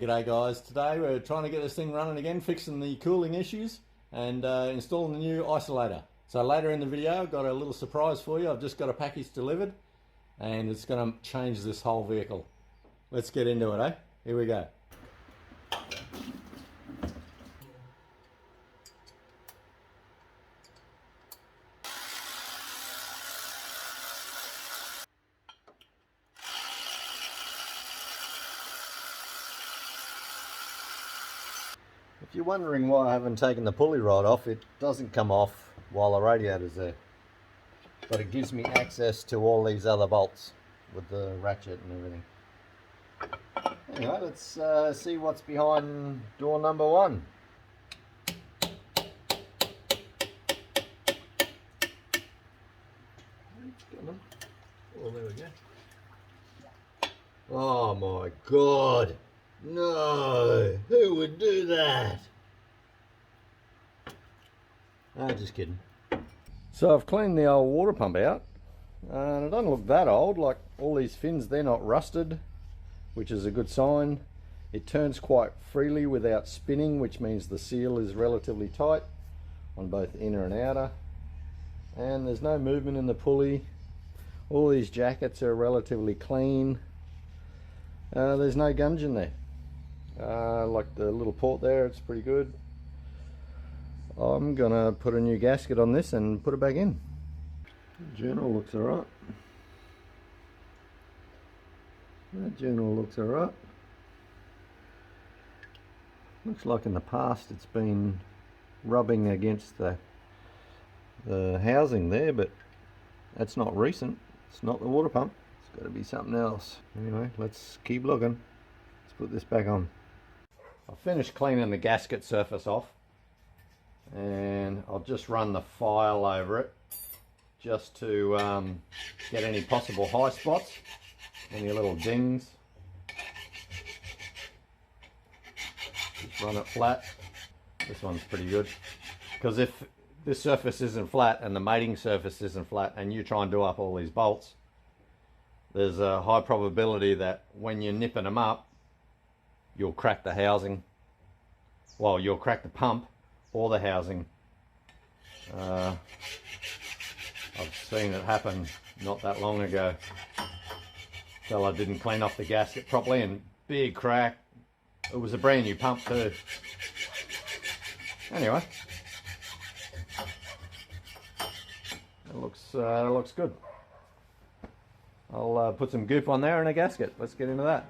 G'day guys, today we're trying to get this thing running again, fixing the cooling issues and installing the new isolator. So later in the video I've got a little surprise for you. I've just got a package delivered and it's going to change this whole vehicle. Let's get into it, eh? Here we go. If you're wondering why I haven't taken the pulley rod off, it doesn't come off while the radiator's there. But it gives me access to all these other bolts with the ratchet and everything. Anyway, let's see what's behind door number one. Oh, there we go. Oh my God. No, who would do that? Ah, just kidding. So I've cleaned the old water pump out and it doesn't look that old. Like all these fins, they're not rusted, which is a good sign. It turns quite freely without spinning, which means the seal is relatively tight on both inner and outer, and there's no movement in the pulley. All these jackets are relatively clean. There's no gunge in there. Like the little port there, it's pretty good. I'm gonna put a new gasket on this and put it back in. The journal looks alright. That journal looks alright. Looks like in the past it's been rubbing against the housing there, but that's not recent. It's not the water pump. It's got to be something else. Anyway, let's keep looking. Let's put this back on. I finished cleaning the gasket surface off and I'll just run the file over it just to get any possible high spots, any little dings. Just run it flat. This one's pretty good, because if this surface isn't flat and the mating surface isn't flat and you try and do up all these bolts, there's a high probability that when you're nipping them up, you'll crack the housing. Well, you'll crack the pump or the housing. I've seen it happen not that long ago. Fella didn't clean off the gasket properly and big crack. It was a brand new pump too. Anyway, it looks good. I'll put some goop on there and a gasket. Let's get into that.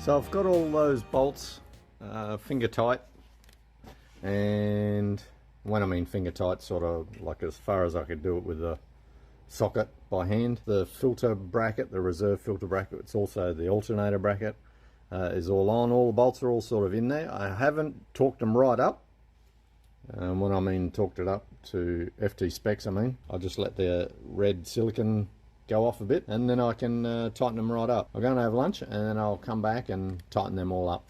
So I've got all those bolts finger tight, and when I mean finger tight, sort of like as far as I could do it with a socket by hand. The filter bracket, the reserve filter bracket, it's also the alternator bracket, is all on. All the bolts are all sort of in there. I haven't torqued them right up. When I mean torqued it up to FT specs, I just let the red silicon go off a bit and then I can tighten them right up. I'm going to have lunch and then I'll come back and tighten them all up.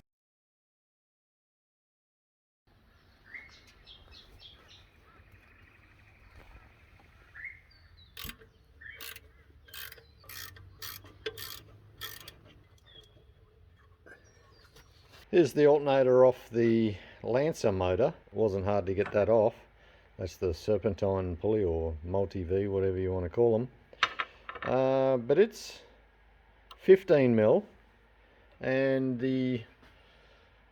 Here's the alternator off the Lancer motor. It wasn't hard to get that off. That's the serpentine pulley, or multi-V, whatever you want to call them. But it's 15 mil, and the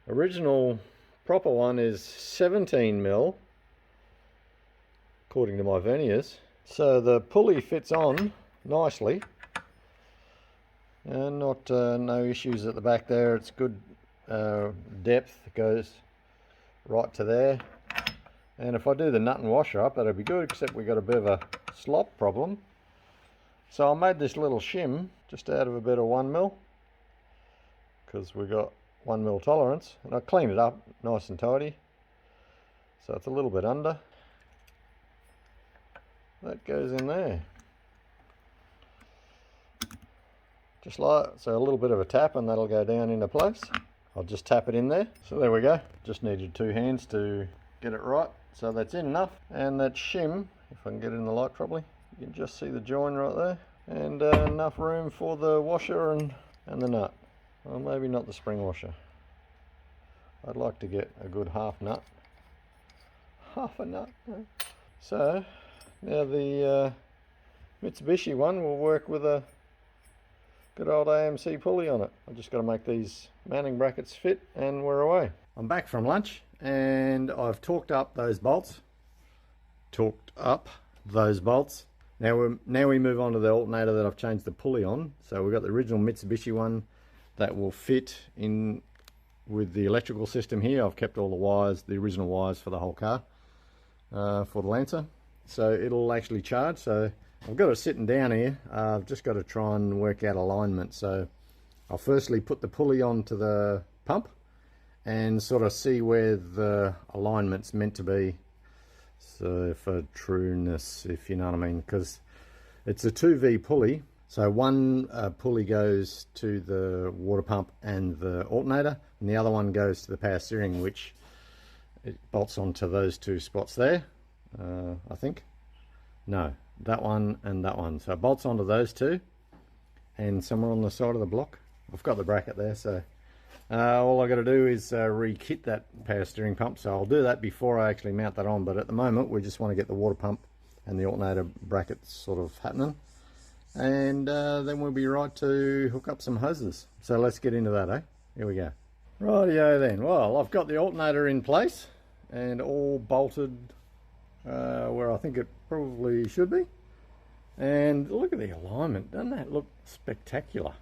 original proper one is 17 mil, according to my verniers. So the pulley fits on nicely, and no issues at the back there. It's good depth, it goes right to there. And if I do the nut and washer up, that'll be good, except we got a bit of a slop problem. So I made this little shim just out of a bit of 1 mil, because we got 1 mil tolerance, and I cleaned it up nice and tidy. So it's a little bit under. That goes in there. Just like so, a little bit of a tap and that'll go down into place. I'll just tap it in there. So there we go. Just needed 2 hands to get it right. So that's in enough. And that shim, if I can get it in the light properly, you can just see the join right there. And enough room for the washer and the nut. Well, maybe not the spring washer. I'd like to get a good half nut. Half a nut. So now the Mitsubishi one will work with a good old AMC pulley on it. I've just got to make these mounting brackets fit and we're away. I'm back from lunch and I've torqued up those bolts. Now we move on to the alternator that I've changed the pulley on. So we've got the original Mitsubishi one that will fit in with the electrical system here. I've kept all the wires, the original wires for the whole car, for the Lancer. So it'll actually charge. So I've got it sitting down here. I've just got to try and work out alignment. So I'll firstly put the pulley onto the pump and sort of see where the alignment's meant to be. So for trueness, if you know what I mean, because it's a 2V pulley. So one pulley goes to the water pump and the alternator, and the other one goes to the power steering, which it bolts onto those 2 spots there, I think. No, that one and that one. So it bolts onto those 2, and somewhere on the side of the block, I've got the bracket there. So all I got to do is re-kit that power steering pump. So I'll do that before I actually mount that on. But at the moment, we just want to get the water pump and the alternator brackets sort of happening. And then we'll be right to hook up some hoses. So let's get into that, eh? Here we go. Rightio then. Well, I've got the alternator in place and all bolted where I think it probably should be. And look at the alignment. Doesn't that look spectacular?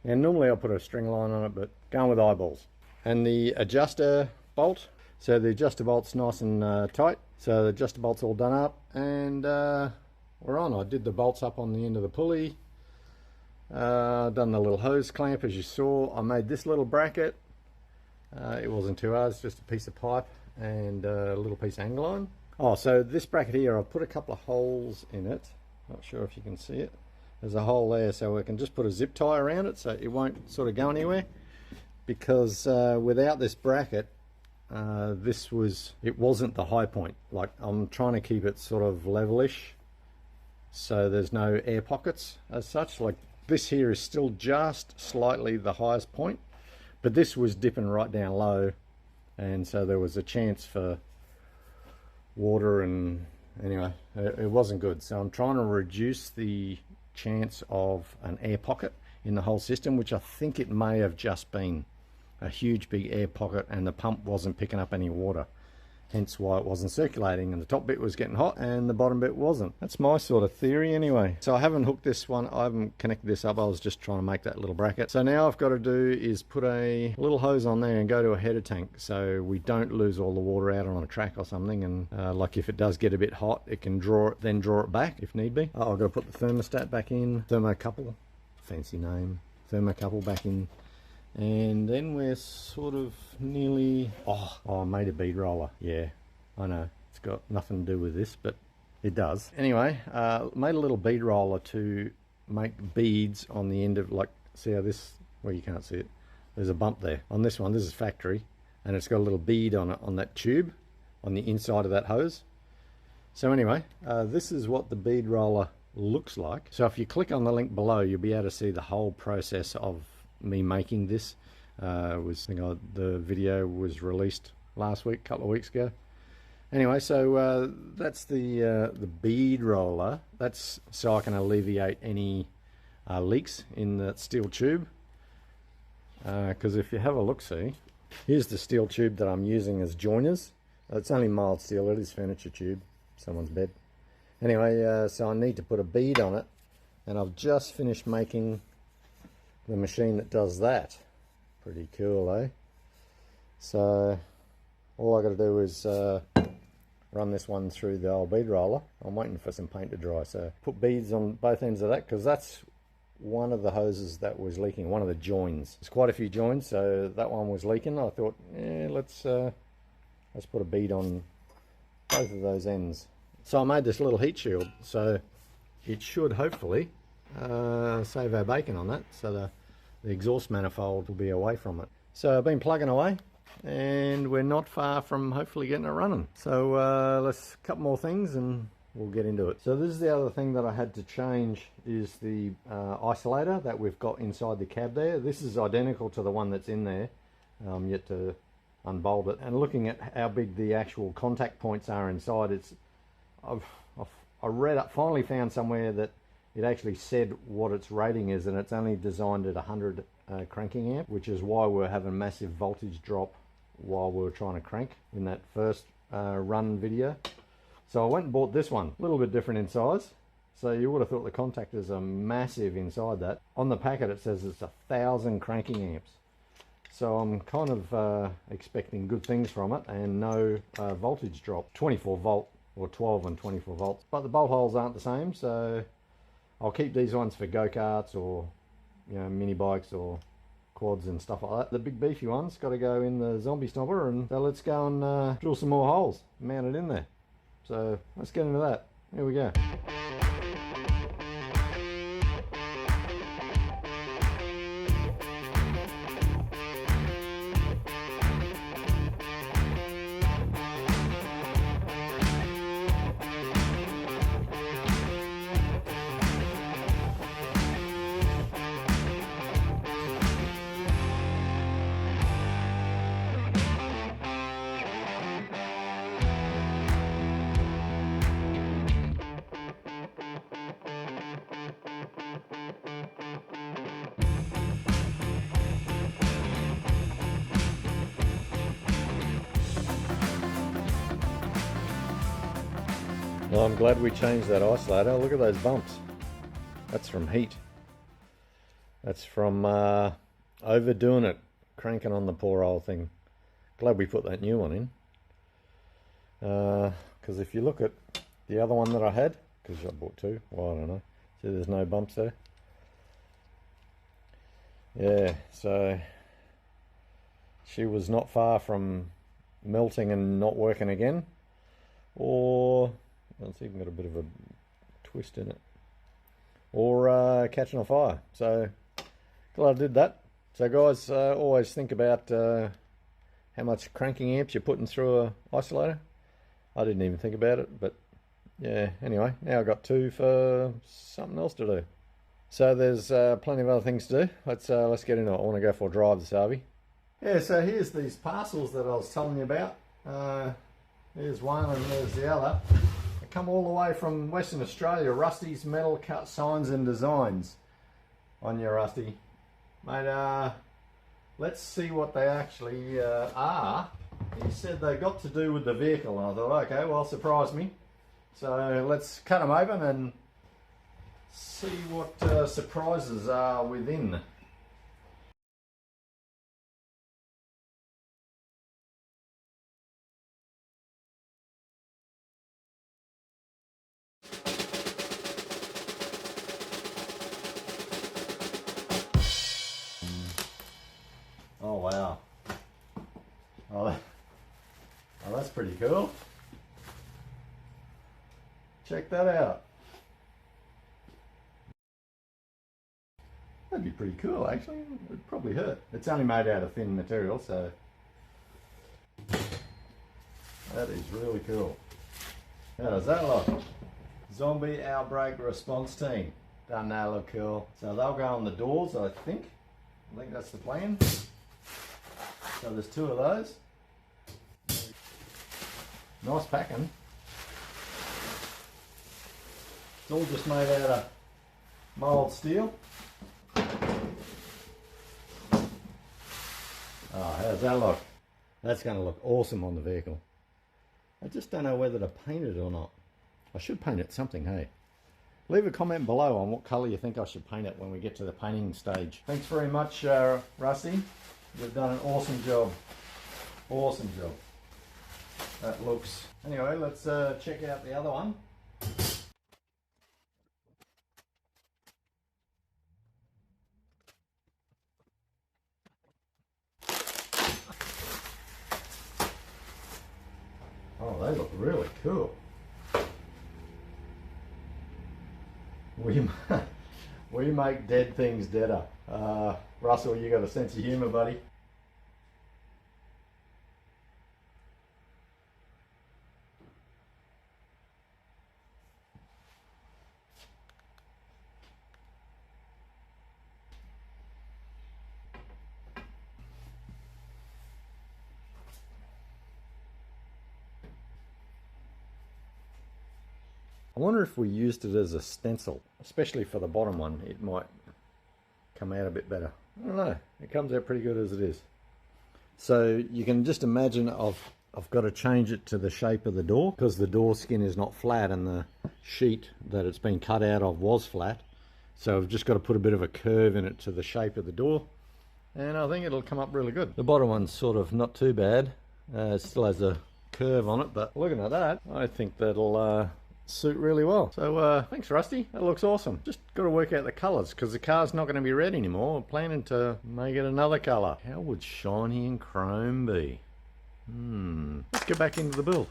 Now normally I'll put a string line on it, but going with eyeballs. And the adjuster bolt. So the adjuster bolt's nice and tight. So the adjuster bolt's all done up, and we're on. I did the bolts up on the end of the pulley. Done the little hose clamp as you saw. I made this little bracket. It wasn't too hard, it's just a piece of pipe and a little piece of angle iron. Oh, so this bracket here, I've put a couple of holes in it. Not sure if you can see it. There's a hole there, so we can just put a zip tie around it so it won't sort of go anywhere. Because without this bracket, it wasn't the high point. Like, I'm trying to keep it sort of levelish, so there's no air pockets as such. Like this here is still just slightly the highest point, but this was dipping right down low, and so there was a chance for water, and anyway, it wasn't good. So I'm trying to reduce the chance of an air pocket in the whole system, which I think it may have just been a huge big air pocket and the pump wasn't picking up any water, hence why it wasn't circulating, and the top bit was getting hot and the bottom bit wasn't. That's my sort of theory anyway. So I haven't hooked this one, I haven't connected this up, I was just trying to make that little bracket. So now I've got to do is put a little hose on there and go to a header tank so we don't lose all the water out on a track or something, and like if it does get a bit hot, it can draw it back if need be. Oh, I've got to put the thermostat back in, thermocouple, fancy name, thermocouple back in. And then we're sort of nearly... Oh, I made a bead roller. Yeah, I know. It's got nothing to do with this, but it does. Anyway, made a little bead roller to make beads on the end of, like, see how this... Well, you can't see it. There's a bump there. On this one, this is factory, and it's got a little bead on it, on that tube, on the inside of that hose. So anyway, this is what the bead roller looks like. So if you click on the link below, you'll be able to see the whole process of me making this. The video was released last week, a couple of weeks ago, Anyway, so that's the bead roller. That's so I can alleviate any leaks in that steel tube. Because if you have a look-see, here's the steel tube that I'm using as joiners. It's only mild steel, it is furniture tube, someone's bed. Anyway, so I need to put a bead on it, and I've just finished making the machine that does that. Pretty cool, eh? So all I got to do is run this one through the old bead roller. I'm waiting for some paint to dry, so put beads on both ends of that, because that's one of the hoses that was leaking, one of the joins. There's quite a few joins, so that one was leaking. I thought, yeah, let's put a bead on both of those ends. So I made this little heat shield, so it should hopefully save our bacon on that, so the exhaust manifold will be away from it. So I've been plugging away, and we're not far from hopefully getting it running. So let's a couple more things and we'll get into it. So this is the other thing that I had to change, is the isolator that we've got inside the cab there. This is identical to the one that's in there. Yet to unbolt it, and looking at how big the actual contact points are inside, it's I finally found somewhere that it actually said what its rating is, and it's only designed at 100 cranking amp, which is why we're having massive voltage drop while we were trying to crank in that first run video. So I went and bought this one, a little bit different in size. So you would have thought the contactors are massive inside that. On the packet it says it's 1,000 cranking amps. So I'm kind of expecting good things from it, and no voltage drop. 24 volt or 12 and 24 volts. But the bolt holes aren't the same, so I'll keep these ones for go-karts or, you know, mini bikes or quads and stuff like that. The big beefy ones got to go in the zombie snobber, and so let's go and drill some more holes, mount it in there. So let's get into that. Here we go. Well, I'm glad we changed that isolator. Look at those bumps. That's from heat. That's from overdoing it, cranking on the poor old thing. Glad we put that new one in. Because if you look at the other one that I had, because I bought two, well, I don't know. See, there's no bumps there. Yeah, so she was not far from melting and not working again. Or, it's even got a bit of a twist in it. Or catching on fire. So, glad I did that. So guys, always think about how much cranking amps you're putting through a isolator. I didn't even think about it, but yeah, anyway, now I've got two for something else to do. So there's plenty of other things to do. Let's get into it. I want to go for a drive this RV. Yeah, so here's these parcels that I was telling you about. Here's one and there's the other. They come all the way from Western Australia. Rusty's Metal Cut Signs and Designs. On your Rusty. Mate, let's see what they actually are. He said they got to do with the vehicle, and I thought, okay, well, surprise me. So let's cut them open and see what surprises are within. Oh wow. Oh, that's pretty cool. Check that out. That'd be pretty cool actually. It'd probably hurt. It's only made out of thin material, so that is really cool. How does that look? Zombie Outbreak Response Team. Doesn't that look cool? So they'll go on the doors, I think. I think that's the plan. So there's two of those. Nice packing. It's all just made out of mild steel. Oh, how's that look? That's going to look awesome on the vehicle. I just don't know whether to paint it or not. I should paint it something, hey? Leave a comment below on what colour you think I should paint it when we get to the painting stage. Thanks very much, Rusty. You've done an awesome job. Awesome job. That looks... Anyway, let's check out the other one. Oh, they look really cool. We make dead things deader. Russell, you got a sense of humour, buddy. I wonder if we used it as a stencil, especially for the bottom one, it might come out a bit better. I don't know, it comes out pretty good as it is. So you can just imagine I've got to change it to the shape of the door because the door skin is not flat and the sheet that it's been cut out of was flat. So I've just got to put a bit of a curve in it to the shape of the door, and I think it'll come up really good. The bottom one's sort of not too bad, it still has a curve on it, but looking at that, I think that'll suit really well. So thanks, Rusty, that looks awesome. Just got to work out the colours because the car's not going to be red anymore. I'm planning to make it another colour. How would shiny and chrome be? Let's get back into the build.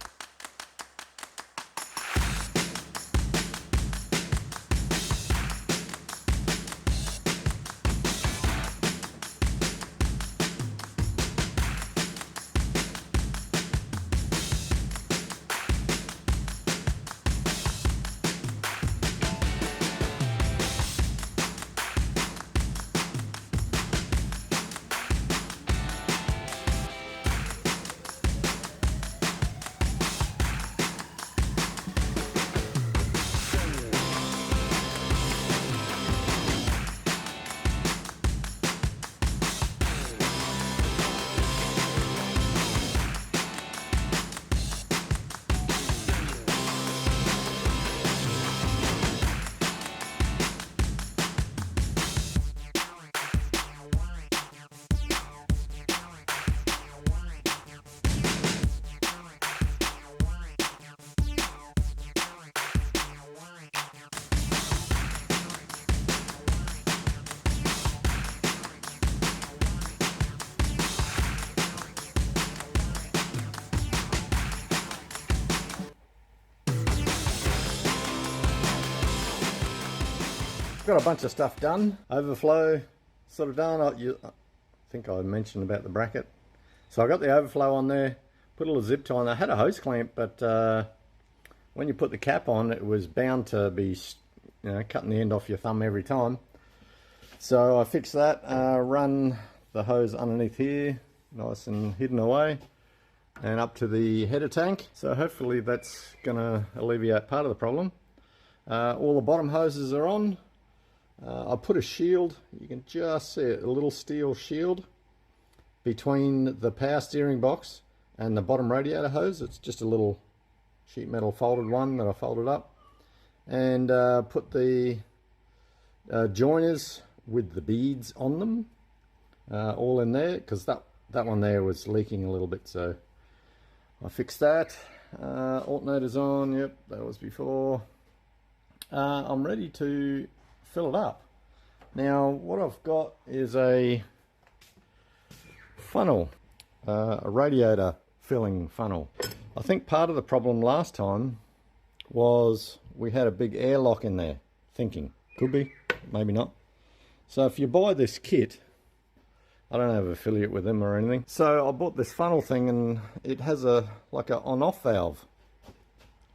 Got a bunch of stuff done. Overflow sort of done. I think I mentioned about the bracket. So I got the overflow on there, put a little zip tie on. I had a hose clamp, but when you put the cap on, it was bound to be, cutting the end off your thumb every time. So I fixed that, run the hose underneath here, nice and hidden away, and up to the header tank. So hopefully that's gonna alleviate part of the problem. All the bottom hoses are on. I put a shield, you can just see it, a little steel shield between the power steering box and the bottom radiator hose. It's just a little sheet metal folded one that I folded up, and put the joiners with the beads on them all in there, because that one there was leaking a little bit, so I fixed that. Alternator's on, yep, that was before. I'm ready to fill it up. Now what I've got is a funnel, a radiator filling funnel. I think part of the problem last time was we had a big airlock in there, thinking. Could be, maybe not. So if you buy this kit, I don't have an affiliate with them or anything, so I bought this funnel thing, and it has like a on-off valve.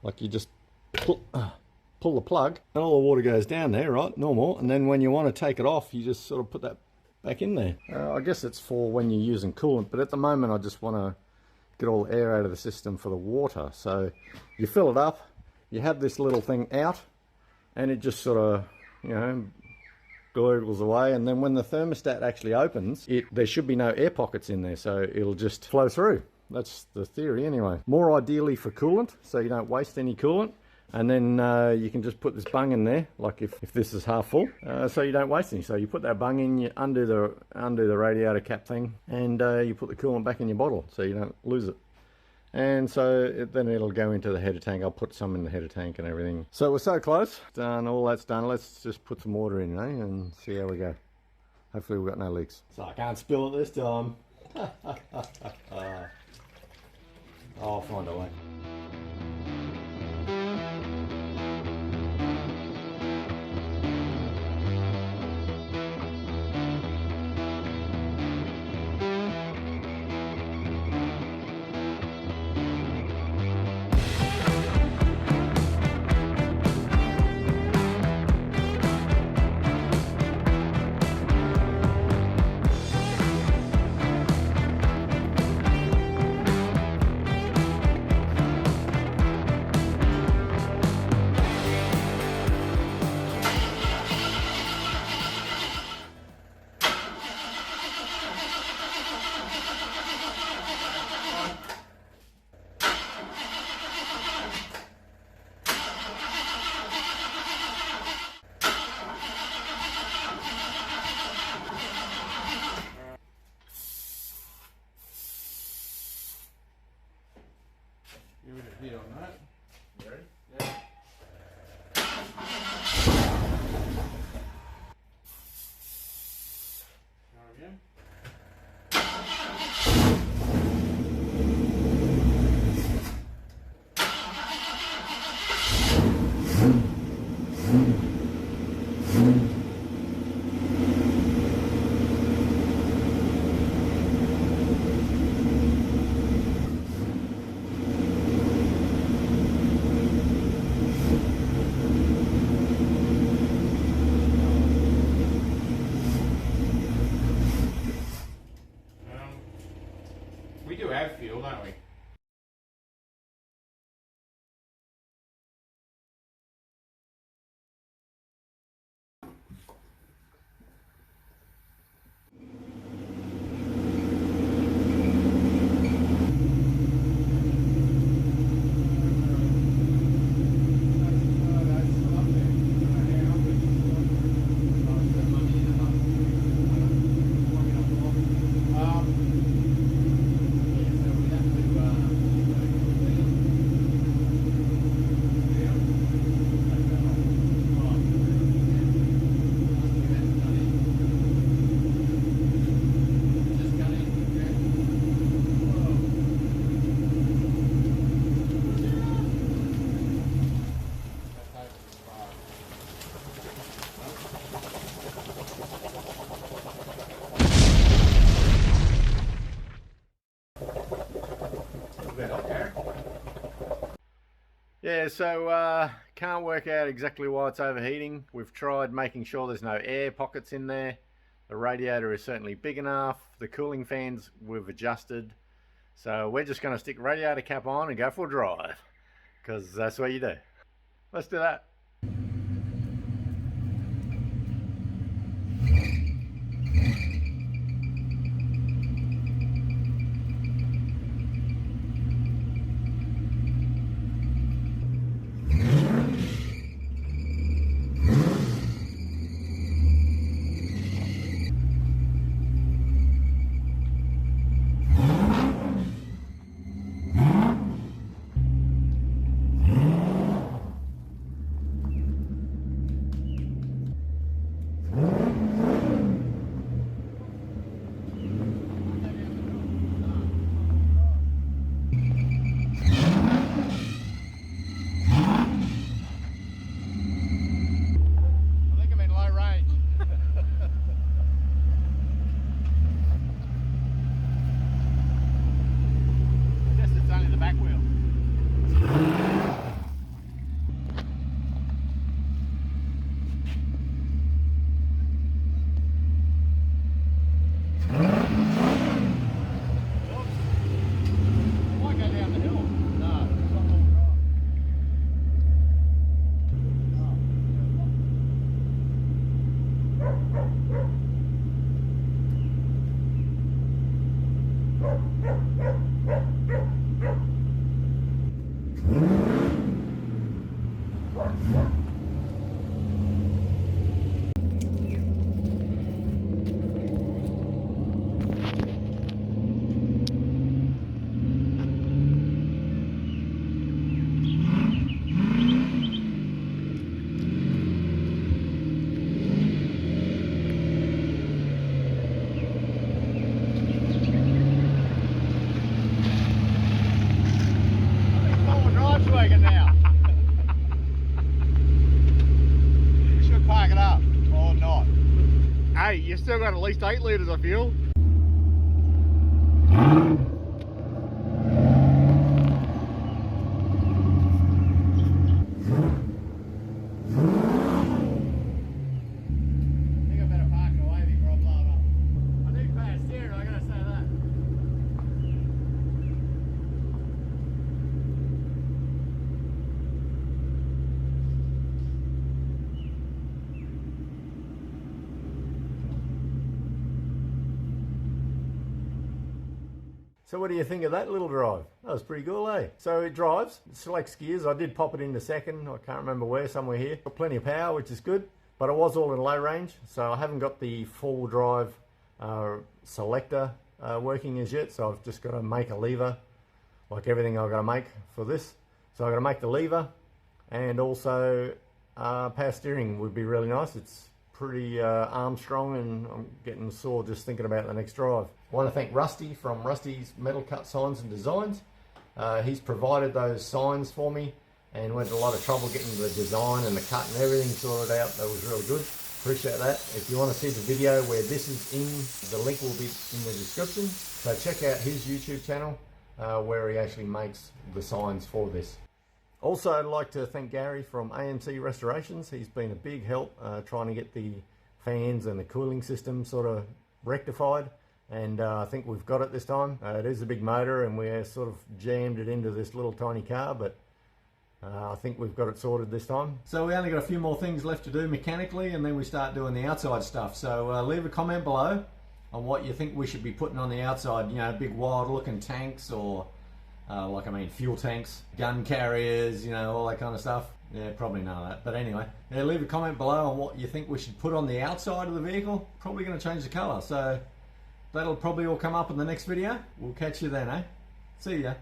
Like you just pull the plug and all the water goes down there, right, normal, and then when you want to take it off, you just sort of put that back in there. I guess it's for when you're using coolant, but at the moment I just want to get all the air out of the system for the water. So you fill it up, you have this little thing out, and it just sort of, you know, gurgles away, and then when the thermostat actually opens, there should be no air pockets in there, so it'll just flow through. That's the theory anyway. More ideally for coolant, so you don't waste any coolant. And then you can just put this bung in there, like if this is half full, so you don't waste any. So you put that bung in, you undo the radiator cap thing, and you put the coolant back in your bottle, so you don't lose it. And so then it'll go into the header tank. I'll put some in the header tank and everything. So we're so close. Done. All that's done. Let's just put some water in, and see how we go. Hopefully we've got no leaks. So I can't spill it this time. I'll find a way. Give it a hit on that. You ready? Yeah. Now again. We do have fuel, don't we? Yeah, so can't work out exactly why it's overheating. We've tried making sure there's no air pockets in there. The radiator is certainly big enough. The cooling fans we've adjusted. So we're just going to stick radiator cap on and go for a drive, because that's what you do. Let's do that. Hey, you still got at least 8 litres of fuel. So what do you think of that little drive? That was pretty cool, eh? So it drives, it selects gears. I did pop it into second. I can't remember where, somewhere here. Got plenty of power, which is good, but it was all in low range. So I haven't got the full drive selector working as yet. So I've just got to make a lever, like everything I've got to make for this. So I've got to make the lever, and also power steering would be really nice. It's pretty arm strong, and I'm getting sore just thinking about the next drive. I want to thank Rusty from Rusty's Metal Cut Signs and Designs. He's provided those signs for me and went to a lot of trouble getting the design and the cut and everything sorted out. That was really good. Appreciate that. If you want to see the video where this is in, the link will be in the description. So check out his YouTube channel where he actually makes the signs for this. Also, I'd like to thank Garry from AMC Restorations. He's been a big help trying to get the fans and the cooling system sort of rectified. And I think we've got it this time. It is a big motor, and we're sort of jammed it into this little tiny car, but I think we've got it sorted this time. So we only got a few more things left to do mechanically, and then we start doing the outside stuff. So leave a comment below on what you think we should be putting on the outside. You know, big wild looking tanks, or fuel tanks, gun carriers, you know, all that kind of stuff. Yeah, probably none of that. But anyway, yeah, leave a comment below on what you think we should put on the outside of the vehicle. Probably going to change the colour. So that'll probably all come up in the next video. We'll catch you then, eh? See ya.